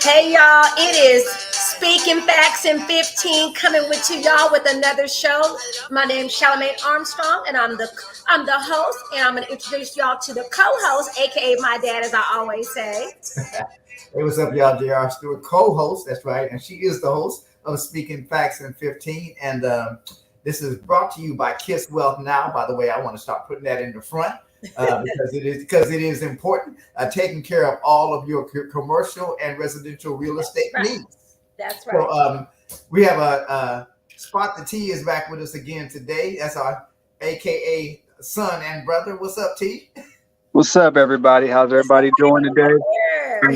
Hey y'all, it is Speaking Facts in 15 coming with you y'all with another show. My name's Charlamagne Armstrong and I'm the host, and I'm gonna introduce y'all to the co-host, aka my dad, as I always say. Hey, what's up, y'all? JR Stewart, co-host. That's right, and she is the host of Speaking Facts in 15. And this is brought to you by Kiss Wealth Now. By the way, I want to start putting that in the front because it is important. Taking care of all of your commercial and residential real estate Right. needs. That's So right. we have a Spot the T is back with us again today. That's our AKA son and brother. What's up, T? What's up, everybody? How's What's everybody doing today?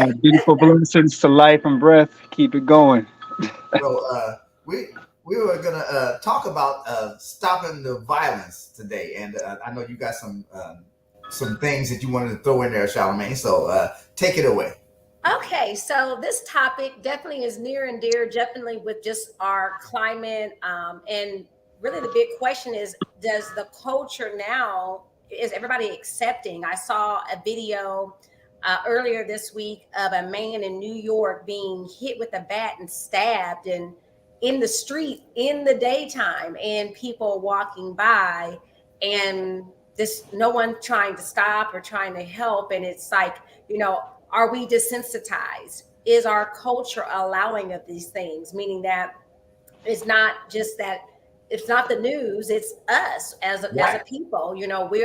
up, Beautiful blessings to life and breath. Keep it going. So we were gonna talk about stopping the violence today, and I know you got some things that you wanted to throw in there, Charlamagne. So take it away. Okay, so this topic definitely is near and dear, definitely with just our climate. And really, the big question is, does the culture now, is everybody accepting? I saw a video earlier this week of a man in New York being hit with a bat and stabbed, and in the street in the daytime, and people walking by, and this no one trying to stop or trying to help. And it's like, you know, are we desensitized? Is our culture allowing of these things? Meaning that it's not just that, it's not the news, it's us as a Right. people. You know, we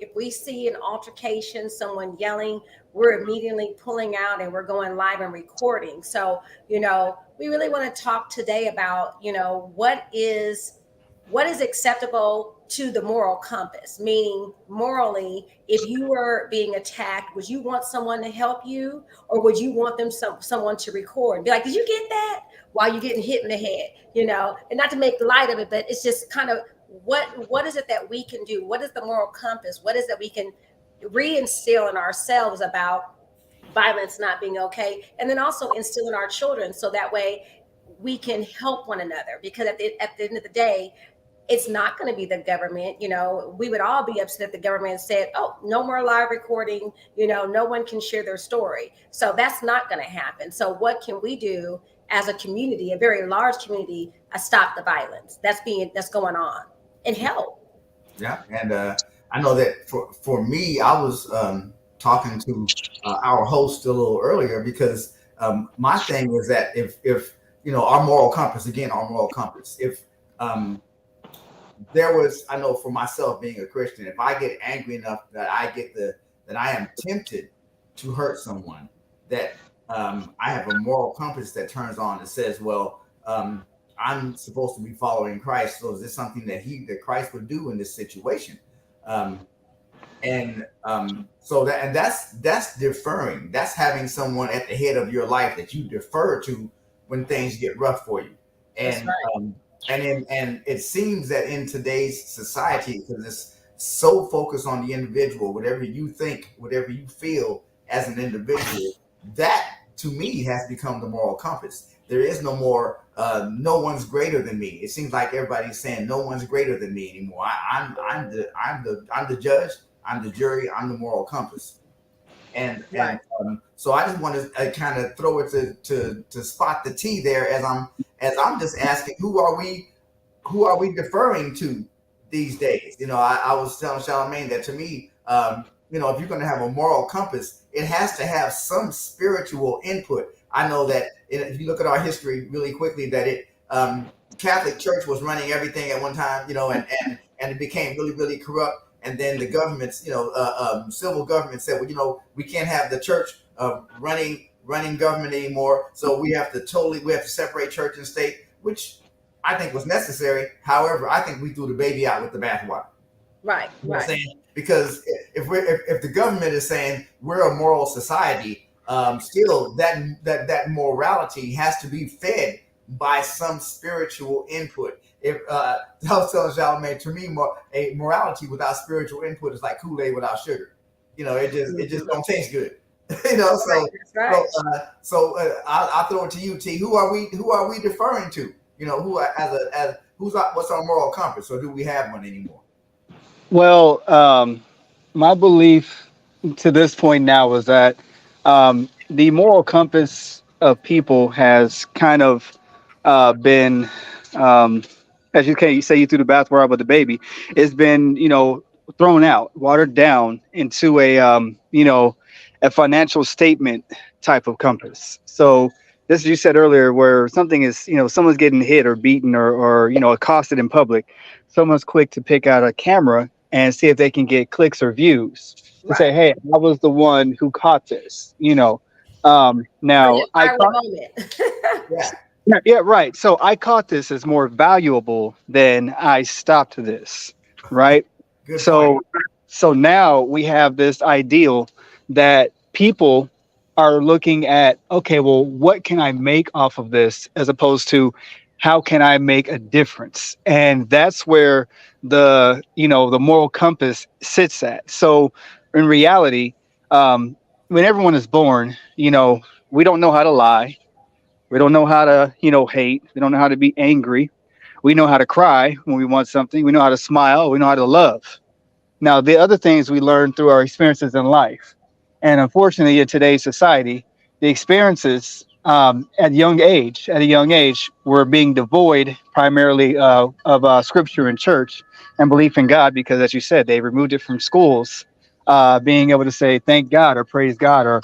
if we see an altercation, someone yelling, we're immediately pulling out and we're going live and recording. So, you know, we really want to talk today about, you know, what is acceptable to the moral compass, meaning morally, if you were being attacked, would you want someone to help you, or would you want someone to record, be like, did you get that, while you're getting hit in the head, you know? And not to make light of it, but it's just kind of what is it that we can do? What is the moral compass? What is that we can reinstill in ourselves about violence not being okay, and then also instill in our children, so that way we can help one another? Because at the end of the day, it's not going to be the government. You know, we would all be upset if the government said, oh, no more live recording, you know, no one can share their story. So that's not going to happen. So what can we do as a community, a very large community, to stop the violence that's going on, and help? Yeah, and I know that for me, I was talking to our host a little earlier because my thing is that if you know our moral compass, again, our moral compass, if there was, I know for myself being a Christian, if I get angry enough that I am tempted to hurt someone, that I have a moral compass that turns on and says, well, I'm supposed to be following Christ, so is this something that Christ would do in this situation? Um, and that's deferring. That's having someone at the head of your life that you defer to when things get rough for you. That's And right. and it seems that in today's society, because it's so focused on the individual, whatever you think, whatever you feel as an individual, that to me has become the moral compass. There is no more. No one's greater than me. It seems like everybody's saying no one's greater than me anymore. I'm the judge. I'm the jury. I'm the moral compass. And Right. so I just want to kind of throw it to spot the T there as I'm just asking who are we deferring to these days? You know, I was telling Charlamagne that to me, you know, if you're going to have a moral compass, it has to have some spiritual input. I know that if you look at our history really quickly, that Catholic Church was running everything at one time, you know, and it became really really corrupt. And then the governments, you know, civil government said, well, you know, we can't have the church running government anymore, so we have to separate church and state, which I think was necessary. However, I think we threw the baby out with the bathwater. Right. You know what I'm Right. saying? Because if the government is saying we're a moral society, still that morality has to be fed by some spiritual input. If I was telling Charlamagne, to me, a morality without spiritual input is like Kool-Aid without sugar. You know, it just Mhm. don't taste good. You know, Right. That's right. I'll throw it to you, T. Who are we deferring to? You know, what's our moral compass, or do we have one anymore? Well, my belief to this point now is that the moral compass of people has kind of been, um, as you can say, you threw the bathwater out with the baby. It's been, thrown out, watered down into a financial statement type of compass. So this, as you said earlier, where something is, someone's getting hit or beaten or accosted in public, someone's quick to pick out a camera and see if they can get clicks or views to say, Right. hey, I was the one who caught this. Now Brilliant I viral caught, moment. Yeah. yeah, right. So I caught this as more valuable than I stopped this, right? Good point. So now we have this ideal that people are looking at, okay, well, what can I make off of this as opposed to how can I make a difference? And that's where the moral compass sits at. So in reality, when everyone is born, we don't know how to lie. We don't know how to, hate. We don't know how to be angry. We know how to cry when we want something. We know how to smile. We know how to love. Now, the other things we learn through our experiences in life. And unfortunately, in today's society, the experiences at a young age, were being devoid primarily of scripture and church and belief in God, because, as you said, they removed it from schools, being able to say thank God or praise God or,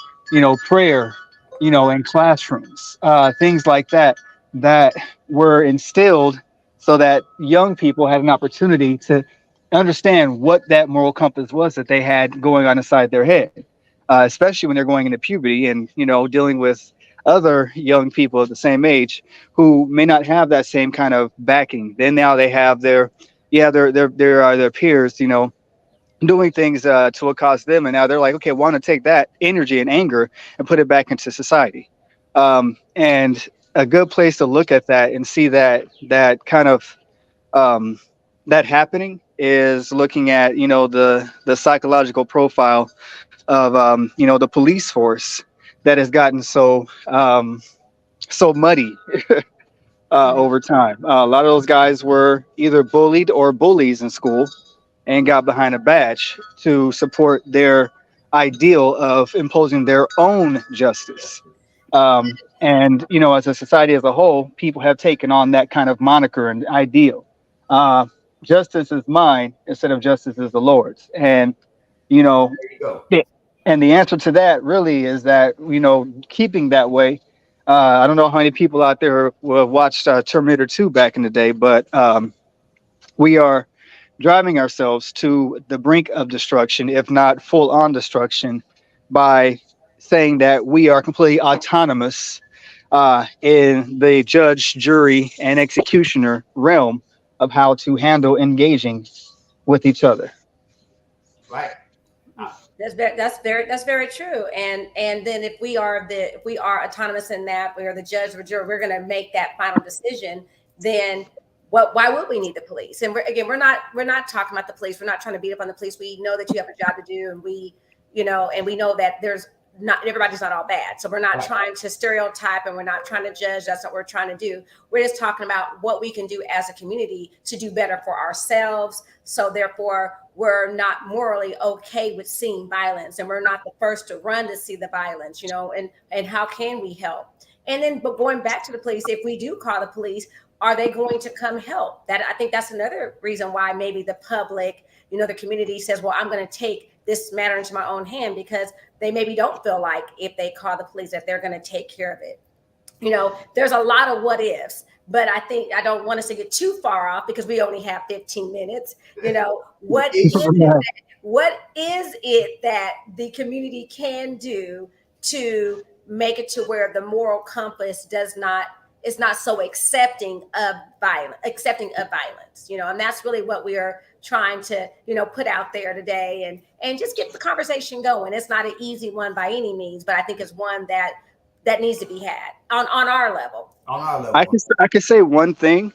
prayer, in classrooms, things like that, that were instilled so that young people had an opportunity to understand what that moral compass was that they had going on inside their head, especially when they're going into puberty and dealing with other young people at the same age who may not have that same kind of backing. Then now they have their peers, doing things to accost them, and now they're like, okay, want to take that energy and anger and put it back into society. And a good place to look at that and see that kind of um, that happening is looking at the psychological profile of the police force that has gotten so muddy Mhm. over time. A lot of those guys were either bullied or bullies in school and got behind a badge to support their ideal of imposing their own justice. And as a society as a whole, people have taken on that kind of moniker and ideal. Uh, Justice is mine instead of justice is the Lord's. And you know, There you go. yeah, and the answer to that really is that keeping that way. I don't know how many people out there will have watched Terminator 2 back in the day, but we are driving ourselves to the brink of destruction, if not full on destruction, by saying that we are completely autonomous in the judge, jury, and executioner realm of how to handle engaging with each other. Right. That's very true. And then if we are autonomous in that, we are the judge or jury, we're going to make that final decision. Then why would we need the police? And we're not talking about the police. We're not trying to beat up on the police. We know that you have a job to do, and we know that there's not everybody's not all bad. So we're not Right. trying to stereotype, and we're not trying to judge. That's what we're trying to do. We're just talking about what we can do as a community to do better for ourselves. So therefore, we're not morally okay with seeing violence, and we're not the first to run to see the violence, and how can we help? And then, but going back to the police, if we do call the police, are they going to come help? That, I think that's another reason why maybe the public, the community says, well, I'm going to take this matter into my own hand, because they maybe don't feel like if they call the police that they're going to take care of it. There's a lot of what ifs, but I think I don't want us to get too far off because we only have 15 minutes. What is it that the community can do to make it to where the moral compass is not so accepting of violence, and that's really what we are trying to, put out there today, and just get the conversation going. It's not an easy one by any means, but I think it's one that needs to be had on our level. On our I level. can I can say one thing.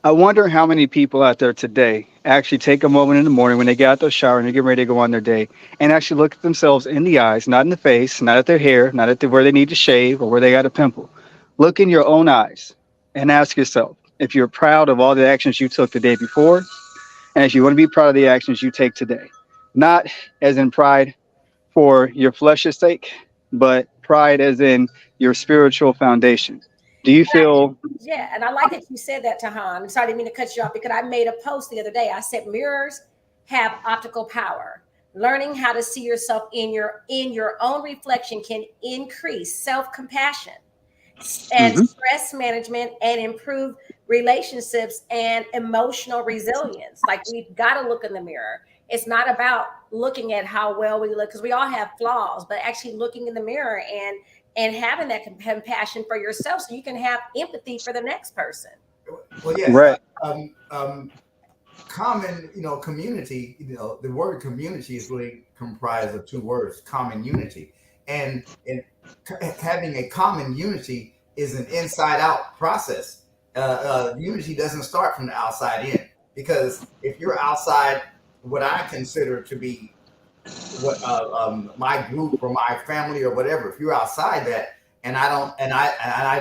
I wonder how many people out there today actually take a moment in the morning when they get out the shower and they get ready to go on their day and actually look at themselves in the eyes, not in the face, not at their hair, not at where they need to shave or where they got a pimple. Look in your own eyes and ask yourself if you're proud of all the actions you took the day before, and if you want to be proud of the actions you take today. Not as in pride for your flesh's sake, but pride as in your spiritual foundation. Do you feel? Yeah, and I like that you said that, Tahan. I'm sorry, I didn't mean to cut you off because I made a post the other day. I said mirrors have optical power. Learning how to see yourself in your own reflection can increase self-compassion and Mhm. stress management and improve relationships and emotional resilience. Like we've got to look in the mirror. It's not about looking at how well we look because we all have flaws, but actually looking in the mirror and having that compassion for yourself so you can have empathy for the next person. Well, yes. Right. Common, community. The word community is really comprised of two words: common unity, and having a common unity is an inside-out process. Unity doesn't start from the outside in, because if you're outside what I consider to be my group or my family or whatever, if you're outside that, and I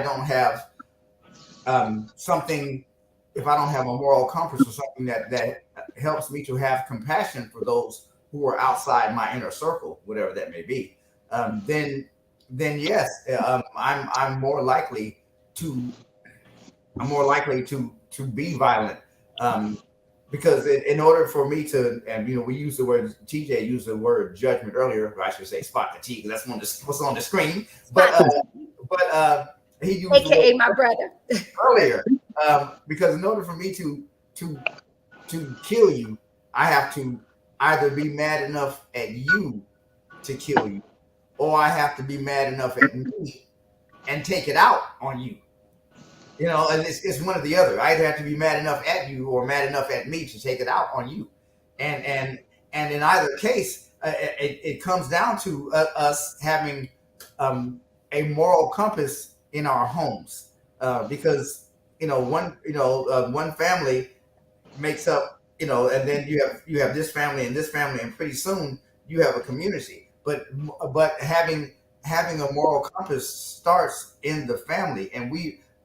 don't have something, if I don't have a moral compass or something that helps me to have compassion for those who are outside my inner circle, whatever that may be, then yes, I'm more likely to to be violent, because in order for me to, and we use the word, TJ used the word judgment earlier, or I should say spot the T, because that's what's on the screen. But he used the AKA word my brother. earlier, because in order for me to kill you, I have to either be mad enough at you to kill you, or I have to be mad enough at me and take it out on you. And it's one or the other. I either have to be mad enough at you or mad enough at me to take it out on you. And in either case, it comes down to us having a moral compass in our homes, because one family makes up, and then you have this family and this family, and pretty soon you have a community. But having a moral compass starts in the family, and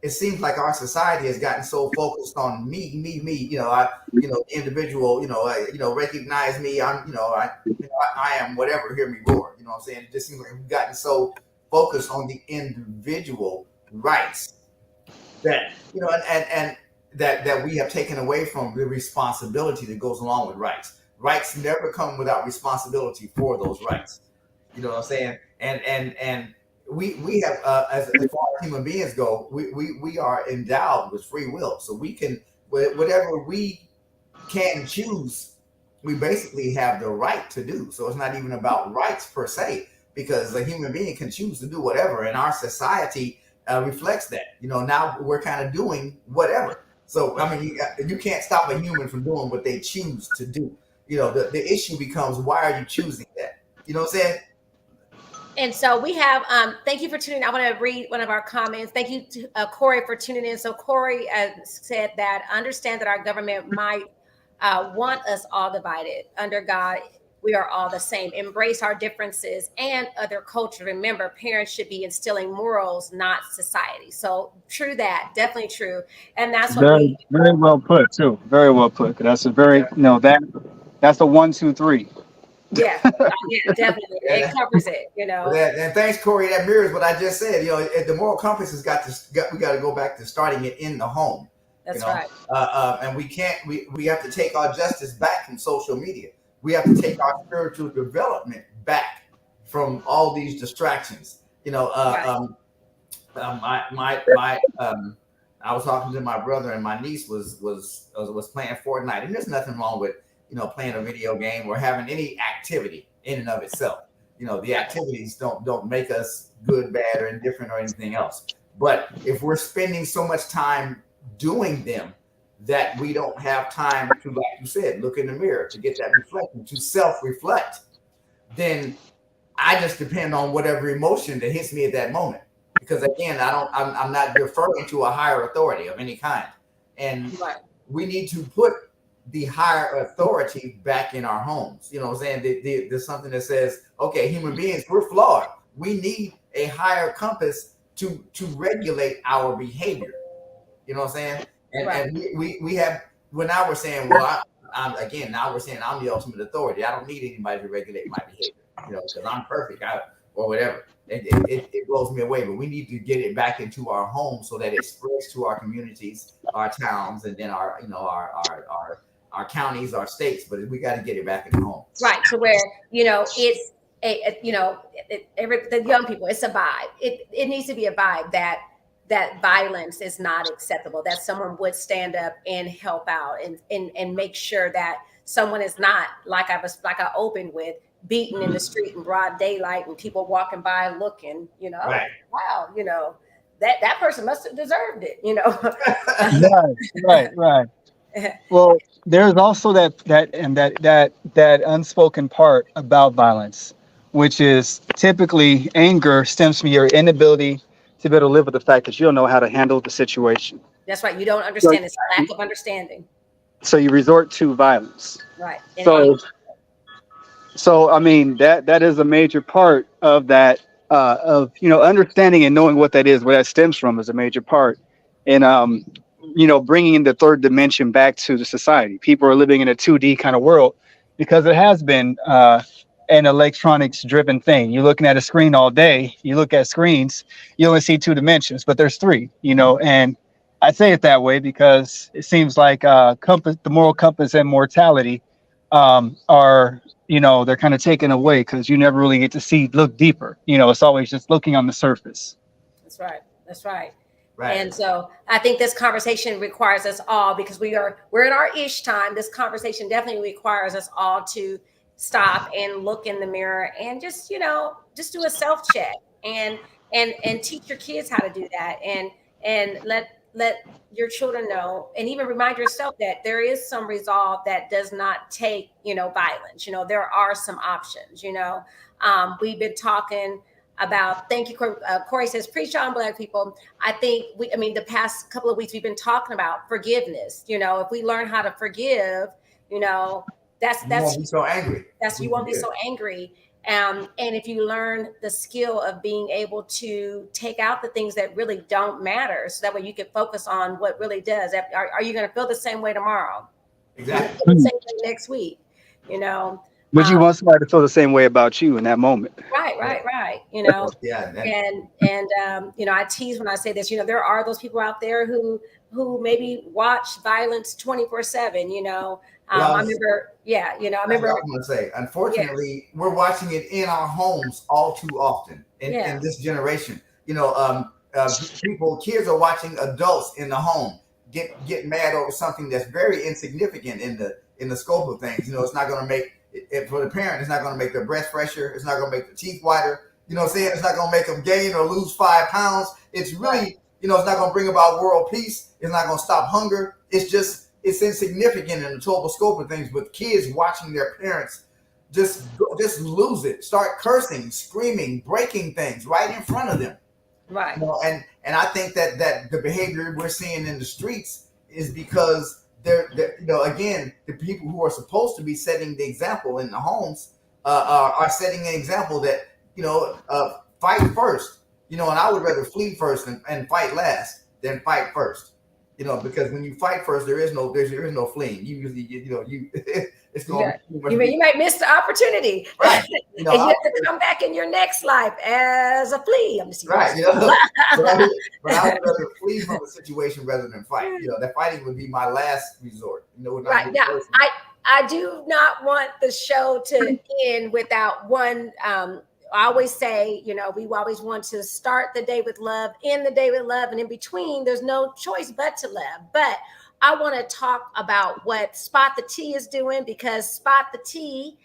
it seems like our society has gotten so focused on me, me, me. Individual. Recognize me. I am whatever. Hear me roar. You know what I'm saying? It just seems like we've gotten so focused on the individual rights that and that we have taken away from the responsibility that goes along with rights. Rights never come without responsibility for those rights. You know what I'm saying? And we have, as far as human beings go, we are endowed with free will, so we can, whatever we can choose, we basically have the right to do. So it's not even about rights per se, because a human being can choose to do whatever, and our society reflects that. Now we're kind of doing whatever. So I mean, you can't stop a human from doing what they choose to do. The issue becomes, why are you choosing that? You know what I'm saying? And so we have, thank you for tuning in. I want to read one of our comments. Thank you to Corey for tuning in. So Corey said that, understand that our government might want us all divided. Under God, we are all the same. Embrace our differences and other culture. Remember, parents should be instilling morals, not society. So true that, definitely true. And that's what Very, very well put too. Very well put. That's a very that's a 1, 2, 3. yeah, yeah, definitely. It covers it, And thanks, Corey. That mirrors what I just said. The moral compass has we got to go back to starting it in the home. That's right. And we have to take our justice back from social media. We have to take our spiritual development back from all these distractions. Right. I was talking to my brother, and my niece was playing Fortnite, and there's nothing wrong with playing a video game or having any activity in and of itself. The activities don't make us good, bad, or indifferent or anything else. But if we're spending so much time doing them that we don't have time to, like you said, look in the mirror, to get that reflection, to self-reflect, then I just depend on whatever emotion that hits me at that moment. Because again, I'm not deferring to a higher authority of any kind. And right. We need to put the higher authority back in our homes. You know what I'm saying? There's something that says, okay, human beings, we're flawed. We need a higher compass to regulate our behavior. You know what I'm saying? And, right. And we have, well, now we're saying, well, now we're saying I'm the ultimate authority. I don't need anybody to regulate my behavior, because I'm perfect or whatever. It blows me away. But we need to get it back into our homes so that it spreads to our communities, our towns, and then our our counties, our states. But we got to get it back in the home. Right, to where it's the young people, it's a vibe. It needs to be a vibe that violence is not acceptable, that someone would stand up and help out and make sure that someone is not, like I opened with, beaten in the street in broad daylight and people walking by looking, Right. wow, that person must have deserved it. Right. Well, there's also that unspoken part about violence, which is typically anger stems from your inability to be able to live with the fact that you don't know how to handle the situation. That's right. You don't understand. It's a lack of understanding. So you resort to violence. Right. So I mean that is a major part of that of understanding and knowing what that is, where that stems from, is a major part, and bringing the third dimension back to the society. People are living in a 2D kind of world because it has been an electronics driven thing. You're looking at a screen all day. You look at screens, you only see 2 dimensions, but there's 3. And I say it that way because it seems like the moral compass and mortality are they're kind of taken away because you never really get to look deeper. It's always just looking on the surface. That's right. Right. And so I think this conversation requires us all, because we're in our ish time. This conversation definitely requires us all to stop and look in the mirror and just do a self check and teach your kids how to do that, and let your children know, and even remind yourself that there is some resolve that does not take violence. There are some options. We've been talking about, thank you, Corey says, preach on Black people. I think the past couple of weeks we've been talking about forgiveness. If we learn how to forgive, that's you won't be so angry. You won't be so angry. And if you learn the skill of being able to take out the things that really don't matter, so that way you can focus on what really does. Are you going to feel the same way tomorrow? Exactly. The same way next week, But you want somebody to feel the same way about you in that moment. Right. Yeah. And I tease when I say this. There are those people out there who maybe watch violence 24/7. I remember. I remember. I was going to say, unfortunately, we're watching it in our homes all too often in this generation. Kids are watching adults in the home get mad over something that's very insignificant in the scope of things. It's not going to make it for the parent. It's not going to make their breath fresher. It's not going to make their teeth whiter. What I'm saying? It's not going to make them gain or lose 5 pounds. It's really, it's not going to bring about world peace. It's not going to stop hunger. It's insignificant in the total scope of things. But kids watching their parents just lose it, start cursing, screaming, breaking things right in front of them. Right. And I think that the behavior we're seeing in the streets is because they're again, the people who are supposed to be setting the example in the homes are setting an example that fight first. And I would rather flee first and fight last than fight first. Because when you fight first, there is no fleeing. You usually it's going. You might miss the opportunity. Right. And you have to come back in your next life as a flea. I'm just right. But I would rather flee from a situation rather than fight. That fighting would be my last resort. Right now, I do not want the show to end without one. I always say, we always want to start the day with love, end the day with love, and in between, there's no choice but to love. But I want to talk about what Spot the Tea is doing, because Spot the Tea,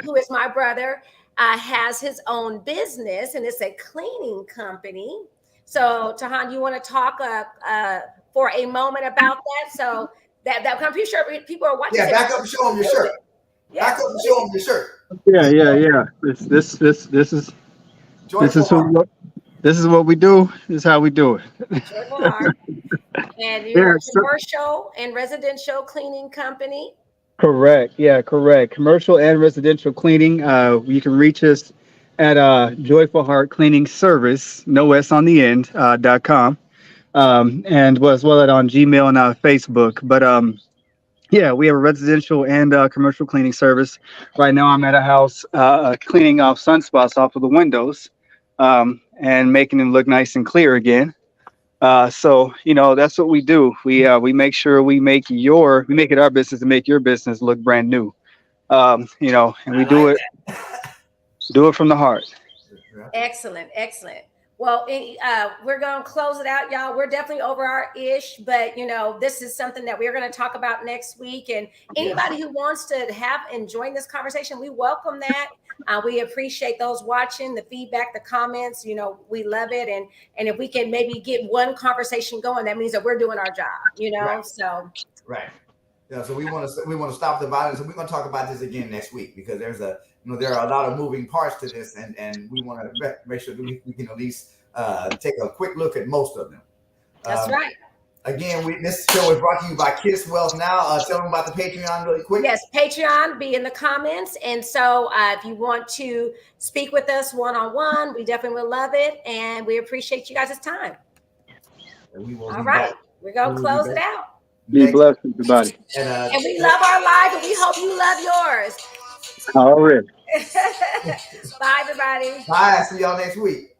who is my brother, has his own business, and it's a cleaning company. So, Tahan, you want to talk for a moment about that? So that I'm pretty sure people are watching. Yeah, back up and show them your shirt. Yeah. Back up and show them your shirt. Yeah. This is what we do. This is how we do it. Joyful Heart. And you're a commercial and residential cleaning company. Correct. Yeah, correct. Commercial and residential cleaning. You can reach us at Joyful Heart Cleaning Service, no S on the end, .com. And as well as on Gmail and Facebook. But yeah, we have a residential and commercial cleaning service. Right now, I'm at a house cleaning off sunspots off of the windows. and making them look nice and clear again. So that's what we do. We make sure we make it our business to make your business look brand new. And we do it from the heart. Excellent, excellent. Well, we're going to close it out, y'all. We're definitely over our ish, but this is something that we're going to talk about next week. And anybody who wants to have and join this conversation, we welcome that. We appreciate those watching, the feedback, the comments. We love it. And if we can maybe get one conversation going, that means that we're doing our job. Right. So right. Yeah. So we want to stop the violence, and we're going to talk about this again next week because there are a lot of moving parts to this, and we want to make sure that we can at least take a quick look at most of them. That's right. Again, this show is brought to you by Kiss Wealth Now. Tell them about the Patreon really quick. Yes, Patreon, be in the comments. And so if you want to speak with us one-on-one, we definitely would love it. And we appreciate you guys' time. All right. We're going to close it out. Be blessed, everybody. And we love our lives, and we hope you love yours. Already. Bye, everybody. Bye. See y'all next week.